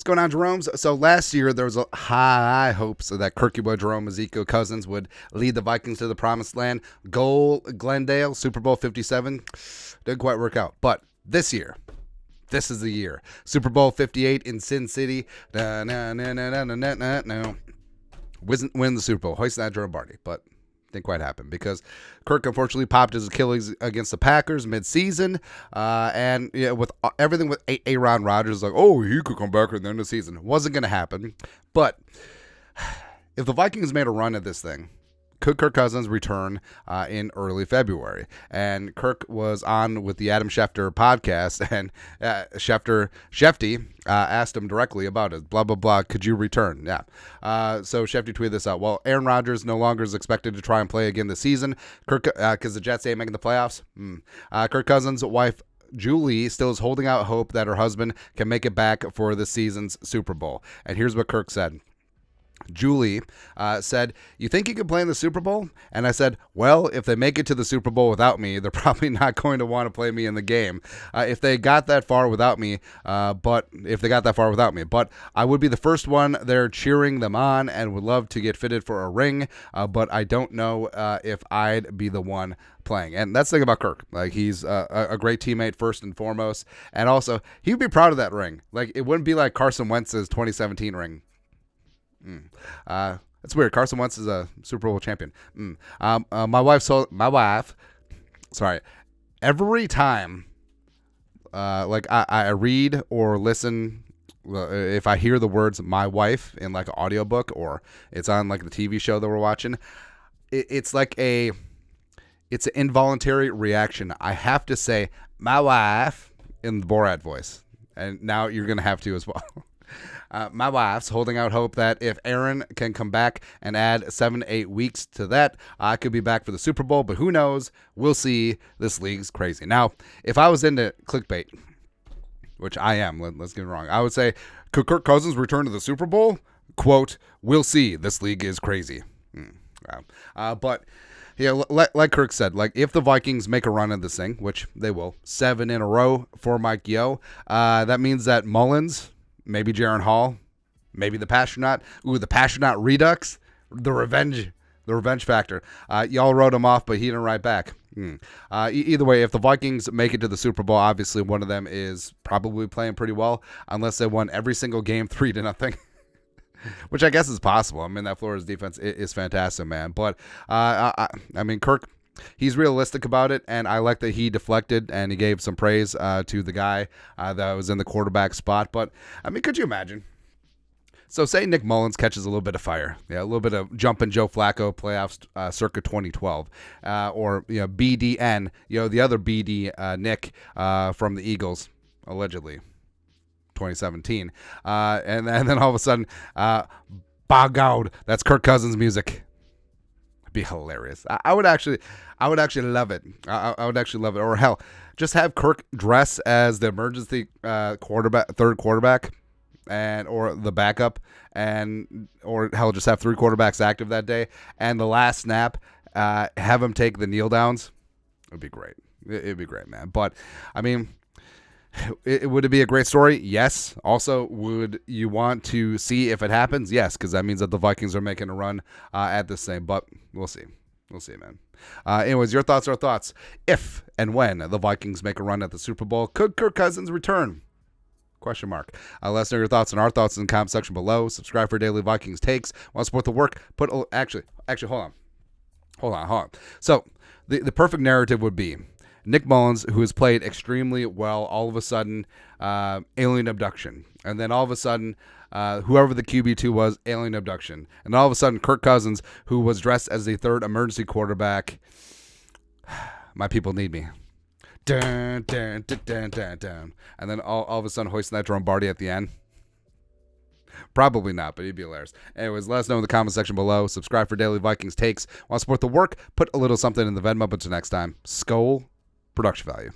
What's going on, Jerome's? So last year, there was a high hopes that Kirko Jerome Ezekiel Cousins would lead the Vikings to the promised land. Goal Glendale, Super Bowl 57. Didn't quite work out. But this year, this is the year. Super Bowl 58 in Sin City. No. Win the Super Bowl. Hoist that Jerome Barty. But didn't quite happen because Kirk unfortunately popped his Achilles against the Packers mid-season, and with everything with Aaron Rodgers, like, oh, he could come back at the end of the season. Wasn't going to happen. But if the Vikings made a run at this thing, could Kirk Cousins return in early February? And Kirk was on with the Adam Schefter podcast, and Shefty asked him directly about it. Blah, blah, blah. Could you return? Yeah. So Shefty tweeted this out. Well, Aaron Rodgers no longer is expected to try and play again this season because the Jets ain't making the playoffs. Kirk Cousins' wife, Julie, still is holding out hope that her husband can make it back for the season's Super Bowl. And here's what Kirk said. Julie said, you think you could play in the Super Bowl? And I said, well, if they make it to the Super Bowl without me, they're probably not going to want to play me in the game. If they got that far without me, but I would be the first one there cheering them on and would love to get fitted for a ring. But I don't know if I'd be the one playing. And that's the thing about Kirk. Like, he's a great teammate first and foremost. And also, he'd be proud of that ring. Like, it wouldn't be like Carson Wentz's 2017 ring. That's weird. Carson Wentz is a Super Bowl champion. My wife, every time, I read or listen, if I hear the words "my wife" in like an audiobook or it's on like the TV show that we're watching, it's an involuntary reaction. I have to say "my wife" in the Borat voice, and now you're gonna have to as well. My wife's holding out hope that if Aaron can come back and add 7-8 weeks to that, I could be back for the Super Bowl, but who knows? We'll see. This league's crazy. Now, if I was into clickbait, which I am, let's get it wrong, I would say, could Kirk Cousins return to the Super Bowl? Quote, we'll see. This league is crazy. But yeah, like Kirk said, like if the Vikings make a run at this thing, which they will, 7 in a row for Mike Yo, that means that Mullins, maybe Jaron Hall, maybe the Pastronaut. Ooh, the Pastronaut Redux, the revenge factor. Y'all wrote him off, but he didn't write back. Either way, if the Vikings make it to the Super Bowl, obviously one of them is probably playing pretty well, unless they won every single game 3-0, which I guess is possible. I mean, that Florida's defense is fantastic, man. But I mean, Kirk, he's realistic about it, and I like that he deflected and he gave some praise to the guy that was in the quarterback spot. But, I mean, could you imagine? So say Nick Mullins catches a little bit of fire, a little bit of jumping Joe Flacco playoffs circa 2012, or BDN, the other BD Nick from the Eagles, allegedly, 2017, and then all of a sudden, by God, that's Kirk Cousins music. Be hilarious. I would actually love it. I would actually love it. Or hell, just have Kirk dress as the emergency third quarterback, or the backup, or hell, just have 3 quarterbacks active that day, and the last snap, have him take the kneel downs. It'd be great. It'd be great, man. But I mean, would it be a great story? Yes. Also, would you want to see if it happens? Yes, because that means that the Vikings are making a run at this thing. But we'll see. We'll see, man. Anyways, your thoughts are thoughts. If and when the Vikings make a run at the Super Bowl, could Kirk Cousins return? Question mark. Let us know your thoughts and our thoughts in the comment section below. Subscribe for daily Vikings takes. Want to support the work? Actually, hold on. So the perfect narrative would be Nick Mullins, who has played extremely well, all of a sudden, alien abduction. And then all of a sudden, whoever the QB2 was, alien abduction. And all of a sudden, Kirk Cousins, who was dressed as the third emergency quarterback. My people need me. Dun, dun, dun, dun, dun, dun. And then all of a sudden, hoisting that Jerome Barty at the end. Probably not, but he'd be hilarious. Anyways, let us know in the comment section below. Subscribe for daily Vikings takes. Want to support the work? Put a little something in the Venmo. But until next time, Skol. Production value.